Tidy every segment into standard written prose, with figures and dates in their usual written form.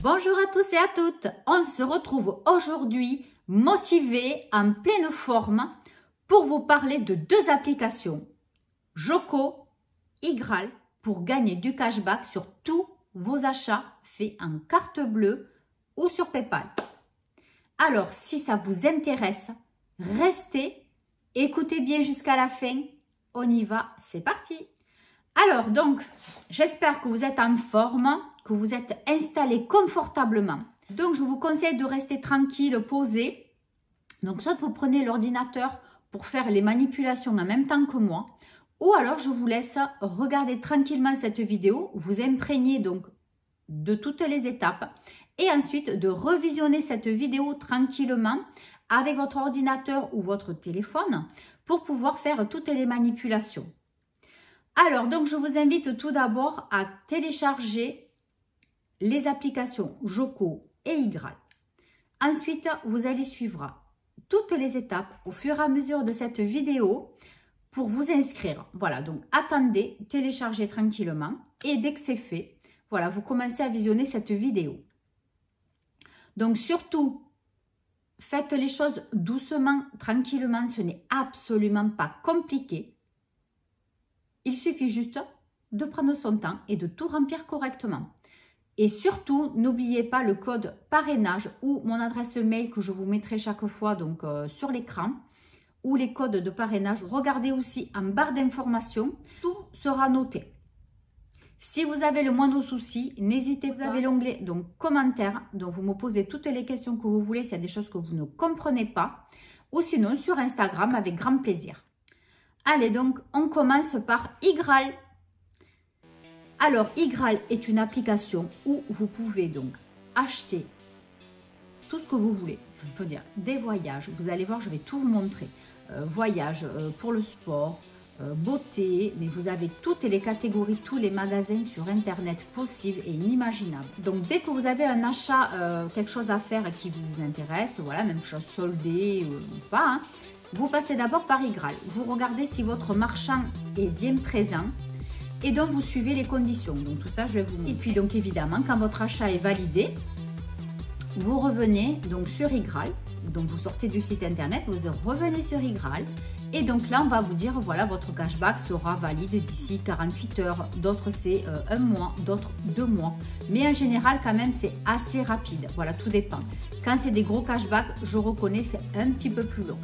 Bonjour à tous et à toutes, on se retrouve aujourd'hui motivés, en pleine forme, pour vous parler de deux applications, Joko, Igral, pour gagner du cashback sur tous vos achats faits en carte bleue ou sur PayPal. Alors, si ça vous intéresse, restez, écoutez bien jusqu'à la fin, on y va, c'est parti! Alors, donc, j'espère que vous êtes en forme, que vous êtes installés confortablement. Donc, je vous conseille de rester tranquille, posé. Donc, soit vous prenez l'ordinateur pour faire les manipulations en même temps que moi, ou alors je vous laisse regarder tranquillement cette vidéo, vous imprégnez donc de toutes les étapes et ensuite de revisionner cette vidéo tranquillement avec votre ordinateur ou votre téléphone pour pouvoir faire toutes les manipulations. Alors, donc, je vous invite tout d'abord à télécharger les applications Joko et Igral. Ensuite, vous allez suivre toutes les étapes au fur et à mesure de cette vidéo pour vous inscrire. Voilà, donc attendez, téléchargez tranquillement et dès que c'est fait, voilà, vous commencez à visionner cette vidéo. Donc, surtout, faites les choses doucement, tranquillement, ce n'est absolument pas compliqué. Il suffit juste de prendre son temps et de tout remplir correctement. Et surtout, n'oubliez pas le code parrainage ou mon adresse mail que je vous mettrai chaque fois donc, sur l'écran ou les codes de parrainage. Regardez aussi en barre d'informations, tout sera noté. Si vous avez le moindre souci, n'hésitez pas. Vous avez l'onglet donc commentaires, donc vous me posez toutes les questions que vous voulez s'il y a des choses que vous ne comprenez pas ou sinon sur Instagram avec grand plaisir. Allez, donc, on commence par Igral. Alors, Igral est une application où vous pouvez donc acheter tout ce que vous voulez. Je veux dire, des voyages. Vous allez voir, je vais tout vous montrer. Voyages pour le sport, beauté, mais vous avez toutes les catégories, tous les magasins sur Internet possibles et inimaginables. Donc, dès que vous avez un achat, quelque chose à faire qui vous intéresse, voilà, même chose soldée ou pas, hein, vous passez d'abord par Igral. Vous regardez si votre marchand est bien présent et donc vous suivez les conditions. Donc tout ça, je vais vous montrer. Et puis donc évidemment, quand votre achat est validé, vous revenez donc sur Igral. Donc vous sortez du site internet, vous revenez sur Igral. Et donc là, on va vous dire, voilà, votre cashback sera valide d'ici 48 heures. D'autres, c'est un mois, d'autres 2 mois. Mais en général, quand même, c'est assez rapide. Voilà, tout dépend. Quand c'est des gros cashbacks, je reconnais, c'est un petit peu plus long.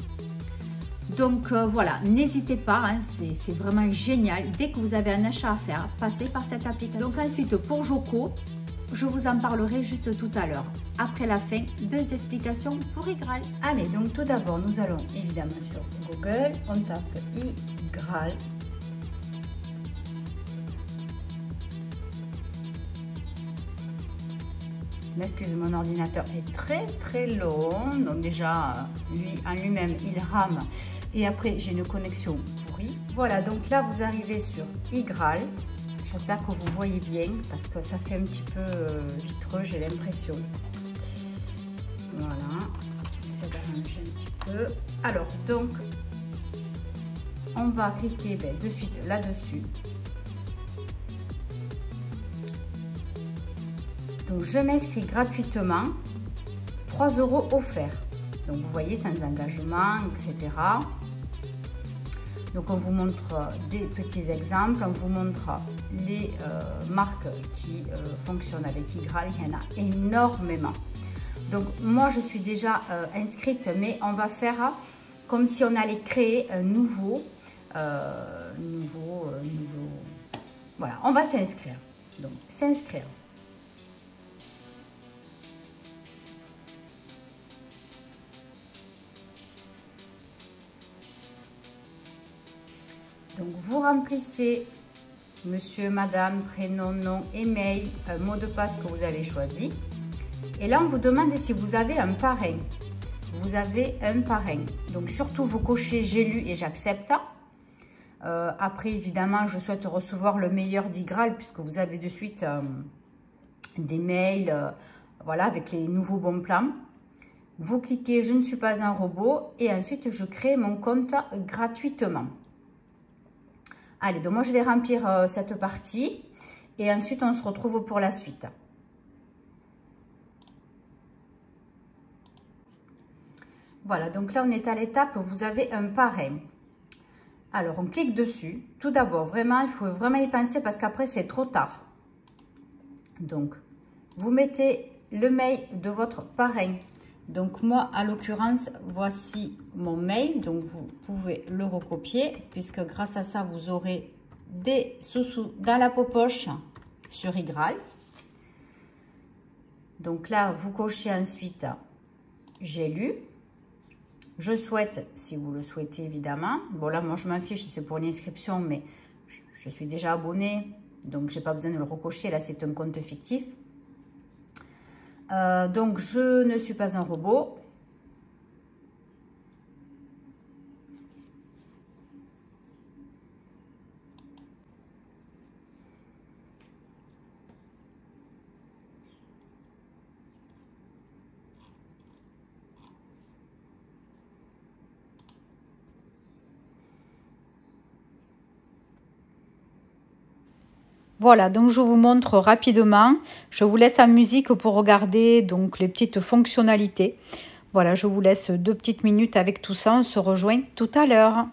Donc voilà, n'hésitez pas, hein, c'est vraiment génial. Dès que vous avez un achat à faire, passez par cette application. Donc ensuite, pour Joko, je vous en parlerai juste tout à l'heure. Après la fin, 2 explications pour Igral. Allez, donc tout d'abord, nous allons évidemment sur Google. On tape Igral. M'excuse, mon ordinateur est très long. Donc déjà, lui en lui-même, il rame. Et après, j'ai une connexion pourrie. Voilà, donc là, vous arrivez sur Igral. J'espère que vous voyez bien parce que ça fait un petit peu vitreux, j'ai l'impression. Voilà, j'essaie d'arranger un petit peu. Alors, donc, on va cliquer de suite là-dessus. Donc, je m'inscris gratuitement, 3 € offerts. Donc, vous voyez, sans engagement, etc. Donc, on vous montre des petits exemples. On vous montre les marques qui fonctionnent avec Igral. Il y en a énormément. Donc, moi, je suis déjà inscrite, mais on va faire comme si on allait créer un nouveau. Voilà, on va s'inscrire. Donc, s'inscrire. Donc, vous remplissez monsieur, madame, prénom, nom, email, mot de passe que vous avez choisi. Et là, on vous demande si vous avez un parrain. Vous avez un parrain. Donc, surtout, vous cochez j'ai lu et j'accepte. Après, évidemment, je souhaite recevoir le meilleur d'Igral puisque vous avez de suite des mails voilà, avec les nouveaux bons plans. Vous cliquez je ne suis pas un robot et ensuite, je crée mon compte gratuitement. Allez, donc moi, je vais remplir cette partie et ensuite, on se retrouve pour la suite. Voilà, donc là on est à l'étape, vous avez un parrain. Alors on clique dessus. Tout d'abord, vraiment, il faut vraiment y penser parce qu'après c'est trop tard. Donc, vous mettez le mail de votre parrain. Donc moi, à l'occurrence, voici mon mail. Donc vous pouvez le recopier puisque grâce à ça, vous aurez des sous-sous dans la poche sur Igral. Donc là, vous cochez ensuite « J'ai lu ». Je souhaite, si vous le souhaitez évidemment. Bon là, moi je m'en fiche, c'est pour une inscription, mais je suis déjà abonnée, donc j'ai pas besoin de le recocher. Là, c'est un compte fictif. Donc, je ne suis pas un robot. Voilà, donc je vous montre rapidement. Je vous laisse en musique pour regarder donc les petites fonctionnalités. Voilà, je vous laisse 2 petites minutes avec tout ça. On se rejoint tout à l'heure.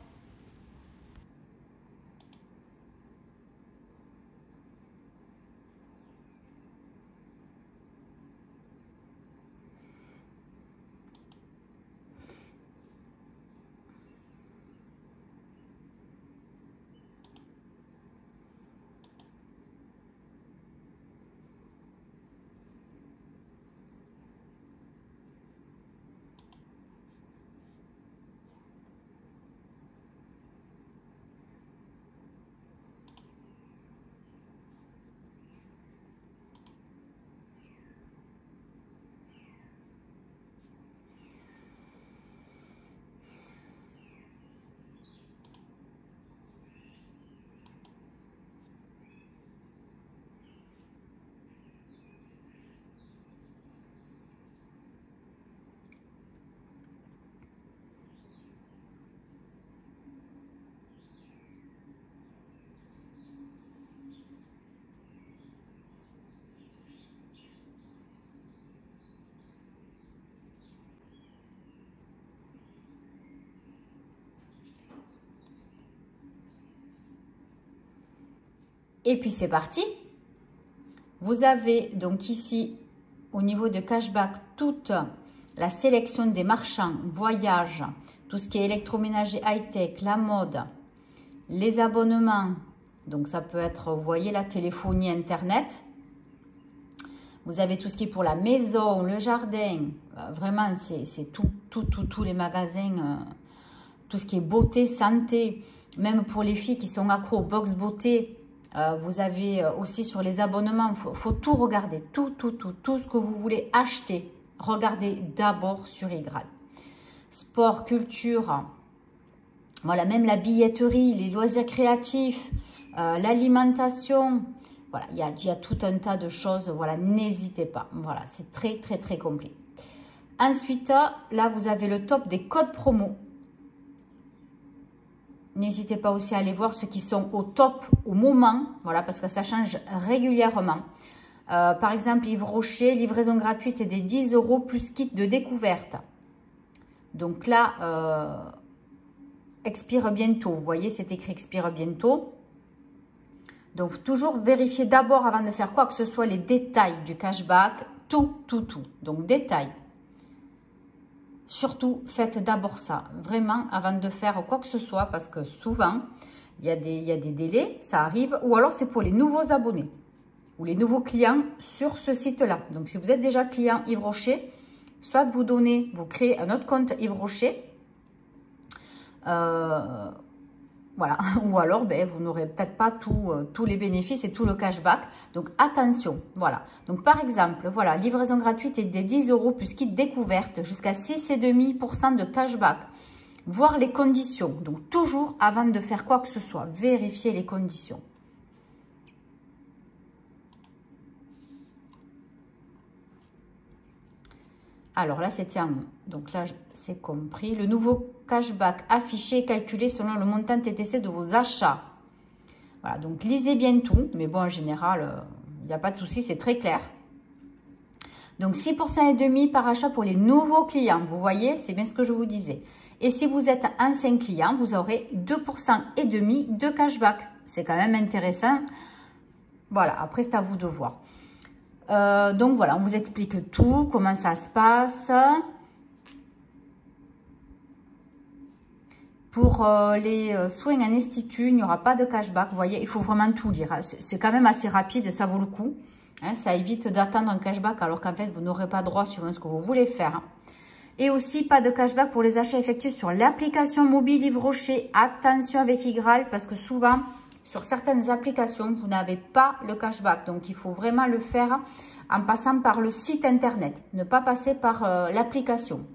Et puis c'est parti. Vous avez donc ici, au niveau de cashback, toute la sélection des marchands, voyages, tout ce qui est électroménager high-tech, la mode, les abonnements. Donc ça peut être, vous voyez, la téléphonie, internet. Vous avez tout ce qui est pour la maison, le jardin. Vraiment, c'est tous les magasins. Tout ce qui est beauté, santé. Même pour les filles qui sont accros au box beauté. Vous avez aussi sur les abonnements, il faut tout regarder, tout ce que vous voulez acheter, regardez d'abord sur Igral. Sport, culture, voilà, même la billetterie, les loisirs créatifs, l'alimentation, voilà, il y a tout un tas de choses, voilà, n'hésitez pas, voilà, c'est très complet. Ensuite, là, vous avez le top des codes promo. N'hésitez pas aussi à aller voir ceux qui sont au top au moment, voilà, parce que ça change régulièrement. Par exemple, Yves Rocher, livraison gratuite et des 10 € plus kit de découverte. Donc là, expire bientôt. Vous voyez, c'est écrit expire bientôt. Donc, toujours vérifier d'abord avant de faire quoi que ce soit les détails du cashback. Tout. Donc, détails. Surtout, faites d'abord ça, vraiment, avant de faire quoi que ce soit, parce que souvent, il y a des délais, ça arrive, ou alors c'est pour les nouveaux abonnés, ou les nouveaux clients sur ce site-là. Donc, si vous êtes déjà client Yves Rocher, soit vous créez un autre compte Yves Rocher, voilà, ou alors ben, vous n'aurez peut-être pas tous les bénéfices et tout le cashback. Donc attention, voilà. Donc par exemple, voilà, livraison gratuite et des 10 € plus kit découverte jusqu'à 6,5% de cashback. Voir les conditions. Donc toujours avant de faire quoi que ce soit, vérifier les conditions. Alors là, c'était en... Donc là, c'est compris. Le nouveau cashback affiché et calculé selon le montant TTC de vos achats. Voilà, donc lisez bien tout. Mais bon, en général, il n'y a pas de souci, c'est très clair. Donc 6,5% par achat pour les nouveaux clients. Vous voyez, c'est bien ce que je vous disais. Et si vous êtes ancien client, vous aurez 2,5% de cashback. C'est quand même intéressant. Voilà, après c'est à vous de voir. Donc voilà, on vous explique tout, comment ça se passe. Pour les soins en institut, il n'y aura pas de cashback. Vous voyez, il faut vraiment tout lire. C'est quand même assez rapide et ça vaut le coup. Hein, ça évite d'attendre un cashback alors qu'en fait, vous n'aurez pas droit suivant ce que vous voulez faire. Et aussi, pas de cashback pour les achats effectués sur l'application mobile Yves Rocher. Attention avec Igral parce que souvent, sur certaines applications, vous n'avez pas le cashback. Donc, il faut vraiment le faire en passant par le site internet. Ne pas passer par l'application.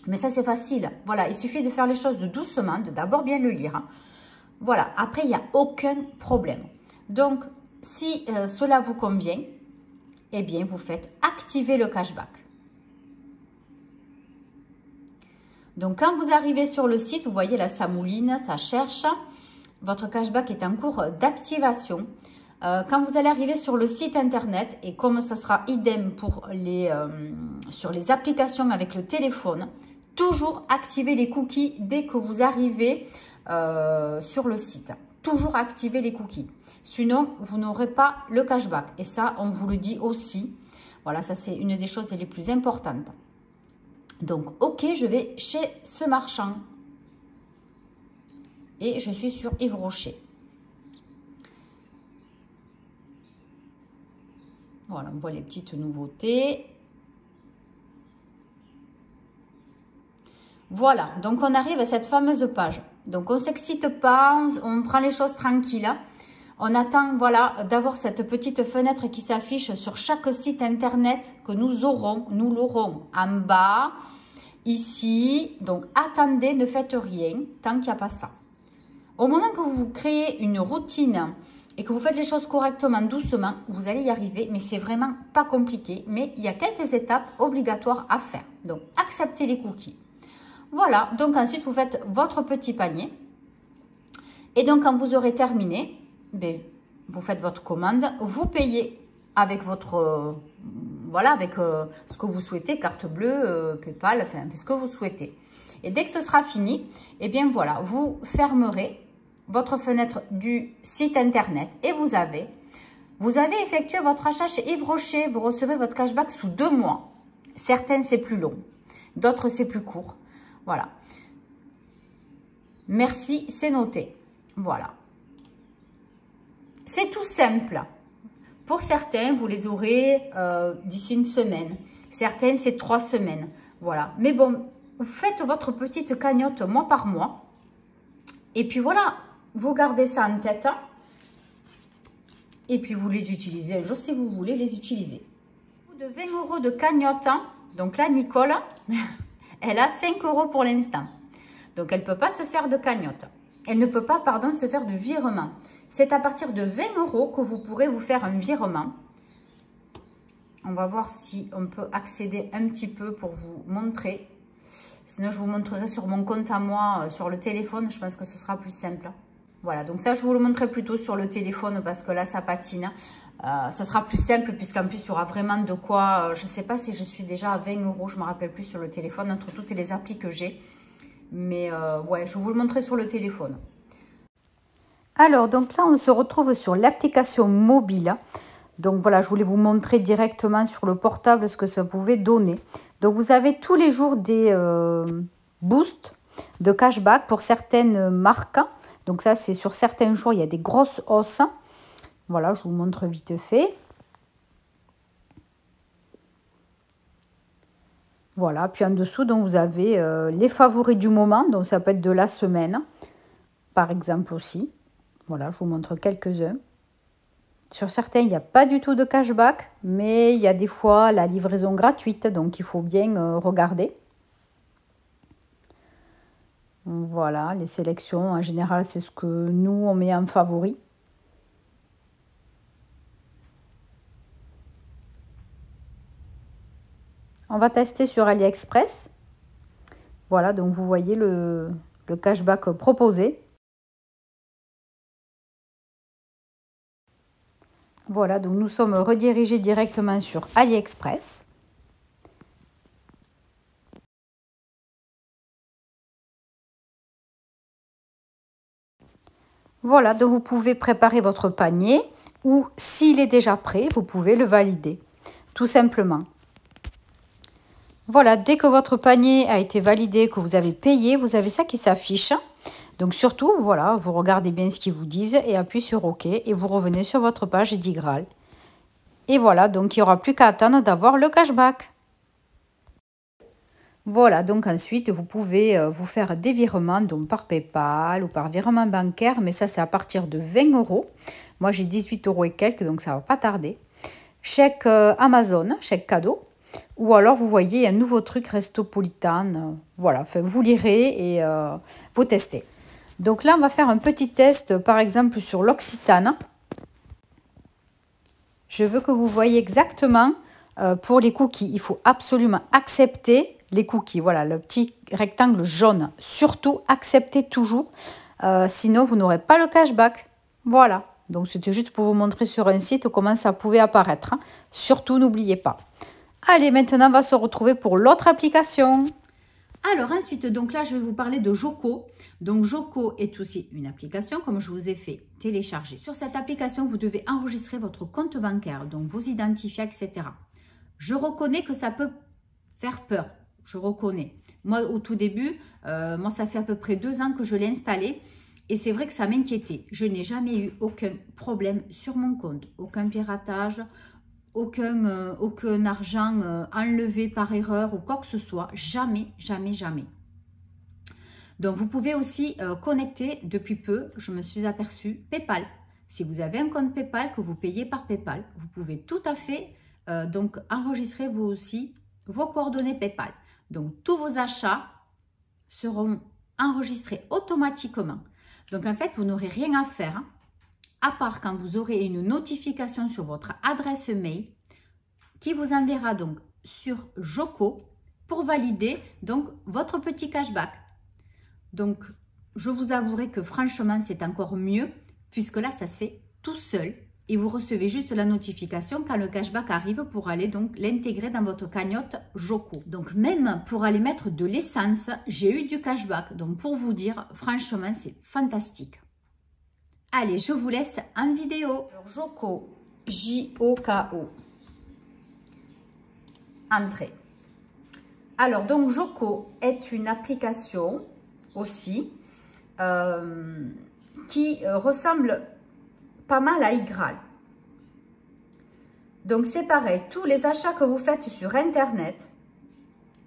Mais ça, c'est facile. Voilà, il suffit de faire les choses doucement, de d'abord bien le lire. Voilà, après, il n'y a aucun problème. Donc, si cela vous convient, eh bien, vous faites activer le cashback. Donc, quand vous arrivez sur le site, vous voyez là, ça mouline, ça cherche. Votre cashback est en cours d'activation. Quand vous allez arriver sur le site internet, et comme ce sera idem pour sur les applications avec le téléphone, toujours activer les cookies dès que vous arrivez sur le site. Toujours activer les cookies. Sinon, vous n'aurez pas le cashback. Et ça, on vous le dit aussi. Voilà, ça c'est une des choses les plus importantes. Donc, ok, je vais chez ce marchand. Et je suis sur Yves Rocher. Voilà, on voit les petites nouveautés. Voilà, donc on arrive à cette fameuse page. Donc, on ne s'excite pas, on prend les choses tranquilles. On attend, voilà, d'avoir cette petite fenêtre qui s'affiche sur chaque site internet que nous l'aurons en bas. Ici, donc attendez, ne faites rien tant qu'il n'y a pas ça. Au moment que vous créez une routine et que vous faites les choses correctement, doucement, vous allez y arriver, mais c'est vraiment pas compliqué. Mais il y a quelques étapes obligatoires à faire. Donc, acceptez les cookies. Voilà, donc ensuite, vous faites votre petit panier. Et donc, quand vous aurez terminé, ben, vous faites votre commande, vous payez avec votre... voilà, avec ce que vous souhaitez, carte bleue, PayPal, enfin, ce que vous souhaitez. Et dès que ce sera fini, eh bien voilà, vous fermerez votre fenêtre du site internet et vous avez effectué votre achat chez Yves Rocher. Vous recevez votre cashback sous 2 mois. Certaines, c'est plus long. D'autres, c'est plus court. Voilà. Merci, c'est noté. Voilà. C'est tout simple. Pour certains, vous les aurez d'ici une semaine. Certaines, c'est 3 semaines. Voilà. Mais bon, vous faites votre petite cagnotte mois par mois. Et puis voilà, vous gardez ça en tête. Et puis vous les utilisez un jour si vous voulez les utiliser. De 20 € de cagnotte. Donc là, Nicole, elle a 5 € pour l'instant. Donc elle ne peut pas se faire de cagnotte. Elle ne peut pas, pardon, se faire de virement. C'est à partir de 20 € que vous pourrez vous faire un virement. On va voir si on peut accéder un petit peu pour vous montrer. Sinon, je vous montrerai sur mon compte à moi, sur le téléphone. Je pense que ce sera plus simple. Voilà, donc ça, je vous le montrerai plutôt sur le téléphone parce que là, ça patine. Ça sera plus simple puisqu'en plus, il y aura vraiment de quoi... je ne sais pas si je suis déjà à 20 €, je ne me rappelle plus sur le téléphone, entre toutes les applis que j'ai. Mais ouais, je vous le montrerai sur le téléphone. Alors, donc là, on se retrouve sur l'application mobile. Donc voilà, je voulais vous montrer directement sur le portable ce que ça pouvait donner. Donc, vous avez tous les jours des boosts de cashback pour certaines marques. Donc ça, c'est sur certains jours, il y a des grosses hausses. Voilà, je vous montre vite fait. Voilà, puis en dessous, donc, vous avez les favoris du moment. Donc, ça peut être de la semaine, par exemple aussi. Voilà, je vous montre quelques-uns. Sur certains, il n'y a pas du tout de cashback, mais il y a des fois la livraison gratuite, donc il faut bien regarder. Voilà, les sélections, en général, c'est ce que nous, on met en favori. On va tester sur AliExpress. Voilà, donc vous voyez le cashback proposé. Voilà, donc nous sommes redirigés directement sur AliExpress. Voilà, donc vous pouvez préparer votre panier ou s'il est déjà prêt, vous pouvez le valider, tout simplement. Voilà, dès que votre panier a été validé, que vous avez payé, vous avez ça qui s'affiche. Donc surtout, voilà, vous regardez bien ce qu'ils vous disent et appuyez sur OK et vous revenez sur votre page d'Igral. Et voilà, donc il n'y aura plus qu'à attendre d'avoir le cashback. Voilà, donc ensuite, vous pouvez vous faire des virements donc par PayPal ou par virement bancaire, mais ça, c'est à partir de 20 €. Moi, j'ai 18 € et quelques, donc ça ne va pas tarder. Chèque Amazon, chèque cadeau. Ou alors, vous voyez un nouveau truc Restopolitan. Voilà, enfin, vous lirez et vous testez. Donc là, on va faire un petit test, par exemple, sur l'Occitane. Je veux que vous voyez exactement pour les cookies. Il faut absolument accepter les cookies. Voilà, le petit rectangle jaune. Surtout, acceptez toujours. Sinon, vous n'aurez pas le cashback. Voilà. Donc, c'était juste pour vous montrer sur un site comment ça pouvait apparaître. Hein. Surtout, n'oubliez pas. Allez, maintenant, on va se retrouver pour l'autre application. Alors ensuite, donc là, je vais vous parler de Joko. Donc Joko est aussi une application, comme je vous ai fait télécharger. Sur cette application, vous devez enregistrer votre compte bancaire, donc vous identifier, etc. Je reconnais que ça peut faire peur, je reconnais. Moi, au tout début, moi, ça fait à peu près 2 ans que je l'ai installé. Et c'est vrai que ça m'inquiétait. Je n'ai jamais eu aucun problème sur mon compte, aucun piratage, aucun argent enlevé par erreur ou quoi que ce soit. Jamais, jamais, jamais. Donc, vous pouvez aussi connecter depuis peu, je me suis aperçue, PayPal. Si vous avez un compte PayPal, que vous payez par PayPal, vous pouvez tout à fait donc enregistrer vous aussi vos coordonnées PayPal. Donc, tous vos achats seront enregistrés automatiquement. Donc, en fait, vous n'aurez rien à faire, hein, à part quand vous aurez une notification sur votre adresse mail qui vous enverra donc sur Joko pour valider donc votre petit cashback. Donc, je vous avouerai que franchement, c'est encore mieux puisque là, ça se fait tout seul et vous recevez juste la notification quand le cashback arrive pour aller donc l'intégrer dans votre cagnotte Joko. Donc, même pour aller mettre de l'essence, j'ai eu du cashback. Donc, pour vous dire, franchement, c'est fantastique. Allez, je vous laisse en vidéo. Joko, J-O-K-O. Entrée. Alors, donc, Joko est une application aussi qui ressemble pas mal à Igral. Donc, c'est pareil. Tous les achats que vous faites sur Internet,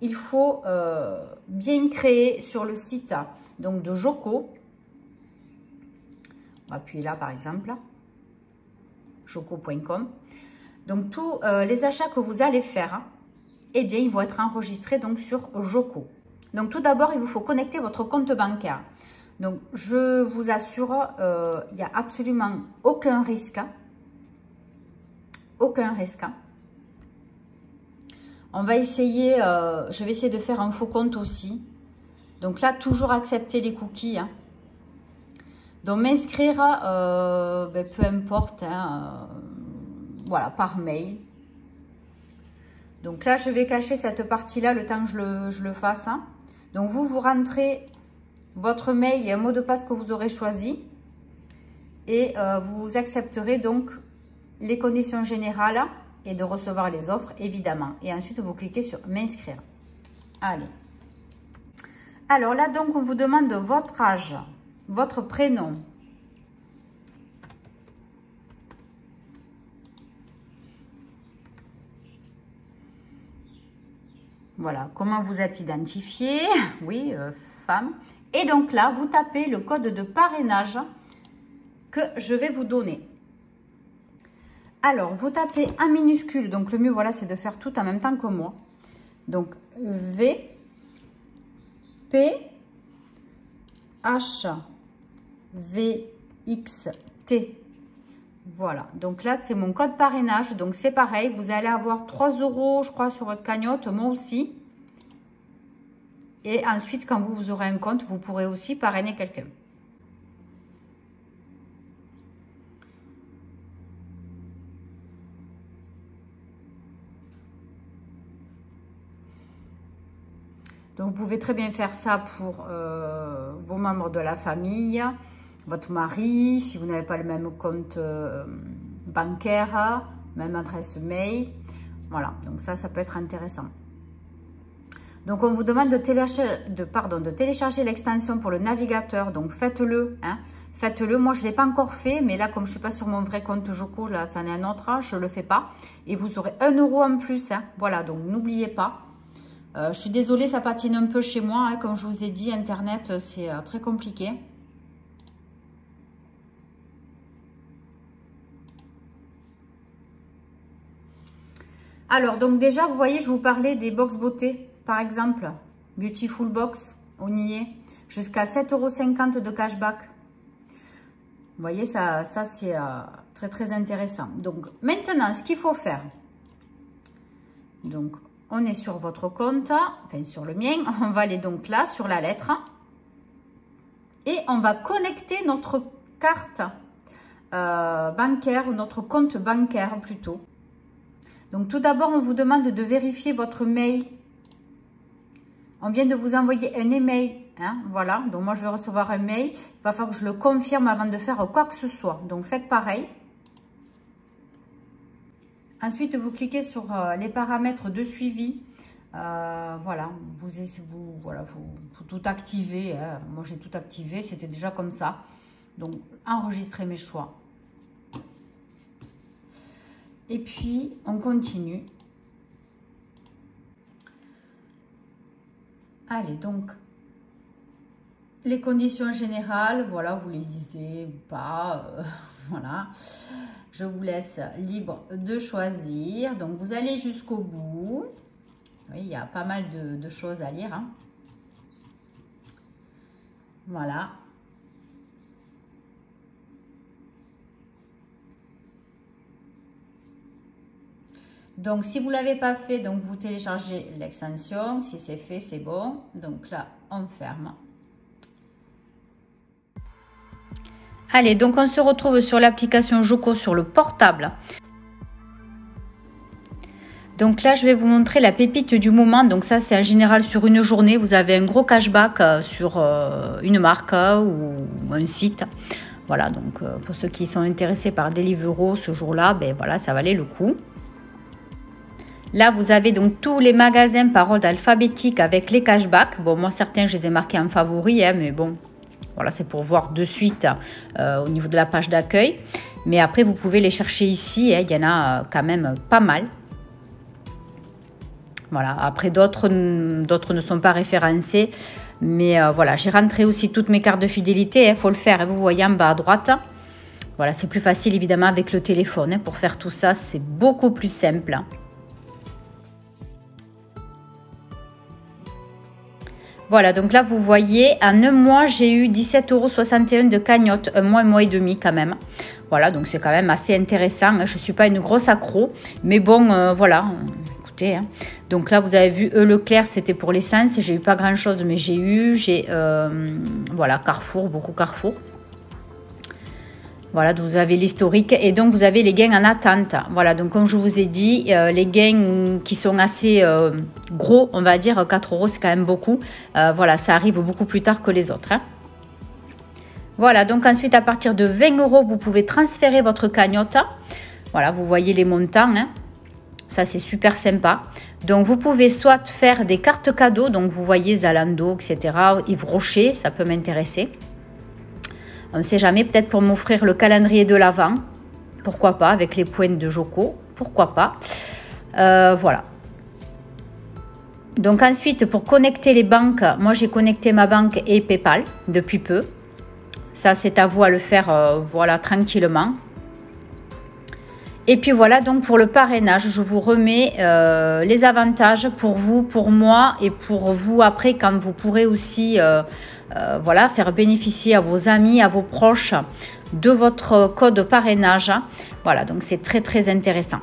il faut bien créer sur le site donc, de Joko. On va appuyer là, par exemple, joko.com. Donc, tous les achats que vous allez faire, eh bien, ils vont être enregistrés donc, sur Joko. Donc, tout d'abord, il vous faut connecter votre compte bancaire. Donc, je vous assure, il n'y a absolument aucun risque. Aucun risque. On va essayer, je vais essayer de faire un faux compte aussi. Donc là, toujours accepter les cookies. Hein. Donc, m'inscrire, peu importe, hein, voilà, par mail. Donc là, je vais cacher cette partie-là le temps que je le fasse. Hein. Donc, vous rentrez votre mail et un mot de passe que vous aurez choisi. Et vous accepterez donc les conditions générales et de recevoir les offres, évidemment. Et ensuite, vous cliquez sur m'inscrire. Allez. Alors là, donc, on vous demande votre âge, votre prénom. Voilà, comment vous êtes identifié? Oui, femme. Et donc là, vous tapez le code de parrainage que je vais vous donner. Alors, vous tapez en minuscule. Donc, le mieux, voilà, c'est de faire tout en même temps que moi. Donc, V, P, H, V, X, T. Voilà, donc là, c'est mon code parrainage. Donc, c'est pareil, vous allez avoir 3 €, je crois, sur votre cagnotte, moi aussi. Et ensuite, quand vous aurez un compte, vous pourrez aussi parrainer quelqu'un. « Donc, vous pouvez très bien faire ça pour vos membres de la famille, votre mari, si vous n'avez pas le même compte bancaire, même adresse mail. Voilà, donc ça peut être intéressant. Donc, on vous demande de télécharger l'extension pour le navigateur. Donc, faites-le. Hein. Faites-le. Moi, je ne l'ai pas encore fait. Mais là, comme je ne suis pas sur mon vrai compte Joko, là, ça en est un autre. Je ne le fais pas. Et vous aurez 1 € en plus. Hein. Voilà, donc n'oubliez pas. Je suis désolée, ça patine un peu chez moi. Hein. Comme je vous ai dit, Internet, c'est très compliqué. Alors, donc déjà, vous voyez, je vous parlais des box beauté. Par exemple, Beautiful Box, on y est. Jusqu'à 7,50 € de cashback. Vous voyez, ça c'est très, très intéressant. Donc, maintenant, ce qu'il faut faire. Donc, on est sur votre compte, enfin sur le mien. On va aller donc là, sur la lettre. Et on va connecter notre carte bancaire, ou notre compte bancaire plutôt. Donc, tout d'abord, on vous demande de vérifier votre mail. On vient de vous envoyer un email. Hein, voilà, donc moi, je vais recevoir un mail. Il va falloir que je le confirme avant de faire quoi que ce soit. Donc, faites pareil. Ensuite, vous cliquez sur les paramètres de suivi. Voilà, vous tout activez. Hein. Moi, j'ai tout activé. C'était déjà comme ça. Donc, enregistrez mes choix. Et puis, on continue. Allez, donc, les conditions générales, voilà, vous les lisez ou pas, voilà. Je vous laisse libre de choisir. Donc, vous allez jusqu'au bout. Oui, il y a pas mal de choses à lire. Hein. Voilà. Donc, si vous ne l'avez pas fait, donc vous téléchargez l'extension. Si c'est fait, c'est bon. Donc là, on ferme. Allez, donc on se retrouve sur l'application Joko sur le portable. Donc là, je vais vous montrer la pépite du moment. Donc ça, c'est en général sur une journée. Vous avez un gros cashback sur une marque ou un site. Voilà, donc pour ceux qui sont intéressés par Deliveroo ce jour-là, ben voilà, ça valait le coup. Là, vous avez donc tous les magasins par ordre alphabétique avec les cashbacks. Bon, moi, certains, je les ai marqués en favori, hein, mais bon, voilà, c'est pour voir de suite au niveau de la page d'accueil. Mais après, vous pouvez les chercher ici. Hein, il y en a quand même pas mal. Voilà, après, d'autres ne sont pas référencés. Mais voilà, j'ai rentré aussi toutes mes cartes de fidélité. Il faut le faire, hein, vous voyez en bas à droite. Voilà, c'est plus facile, évidemment, avec le téléphone. Hein, pour faire tout ça, c'est beaucoup plus simple. Voilà, donc là, vous voyez, en un mois, j'ai eu 17,61 € de cagnotte, un mois et demi quand même. Voilà, donc c'est quand même assez intéressant. Je ne suis pas une grosse accro, mais bon, voilà, écoutez. Hein. Donc là, vous avez vu, Leclerc, c'était pour l'essence. J'ai eu pas grand-chose, mais voilà, Carrefour, beaucoup Carrefour. Voilà, donc vous avez l'historique et donc vous avez les gains en attente. Voilà, donc comme je vous ai dit, les gains qui sont assez gros, on va dire 4 €, c'est quand même beaucoup. Voilà, ça arrive beaucoup plus tard que les autres. Hein. Voilà, donc ensuite à partir de 20 €, vous pouvez transférer votre cagnotte. Voilà, vous voyez les montants. Hein. Ça, c'est super sympa. Donc, vous pouvez soit faire des cartes cadeaux, donc vous voyez Zalando, etc. Yves Rocher, ça peut m'intéresser. On ne sait jamais, peut-être pour m'offrir le calendrier de l'Avent. Pourquoi pas, avec les points de Joko. Pourquoi pas. Voilà. Donc ensuite, pour connecter les banques, moi j'ai connecté ma banque et PayPal depuis peu. Ça, c'est à vous à le faire, voilà, tranquillement. Et puis voilà, donc pour le parrainage, je vous remets les avantages pour vous, pour moi et pour vous après, quand vous pourrez aussi... voilà, faire bénéficier à vos amis, à vos proches de votre code parrainage. Voilà, donc c'est très très intéressant.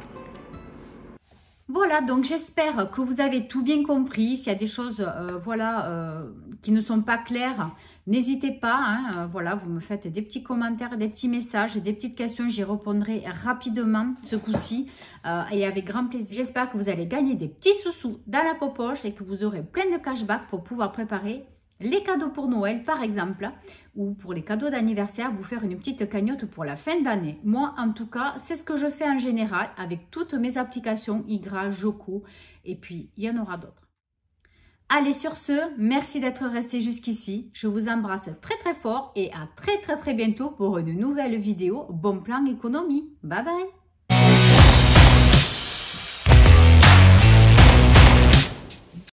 Voilà, donc j'espère que vous avez tout bien compris. S'il y a des choses qui ne sont pas claires, n'hésitez pas. Hein, voilà, vous me faites des petits commentaires, des petits messages, des petites questions. J'y répondrai rapidement ce coup-ci et avec grand plaisir. J'espère que vous allez gagner des petits sous-sous dans la poche et que vous aurez plein de cashback pour pouvoir préparer les cadeaux pour Noël, par exemple, ou pour les cadeaux d'anniversaire, vous faire une petite cagnotte pour la fin d'année. Moi, en tout cas, c'est ce que je fais en général avec toutes mes applications, Igra, Joko, et puis il y en aura d'autres. Allez, sur ce, merci d'être resté jusqu'ici. Je vous embrasse très très fort et à très bientôt pour une nouvelle vidéo. Bon plan économie. Bye bye.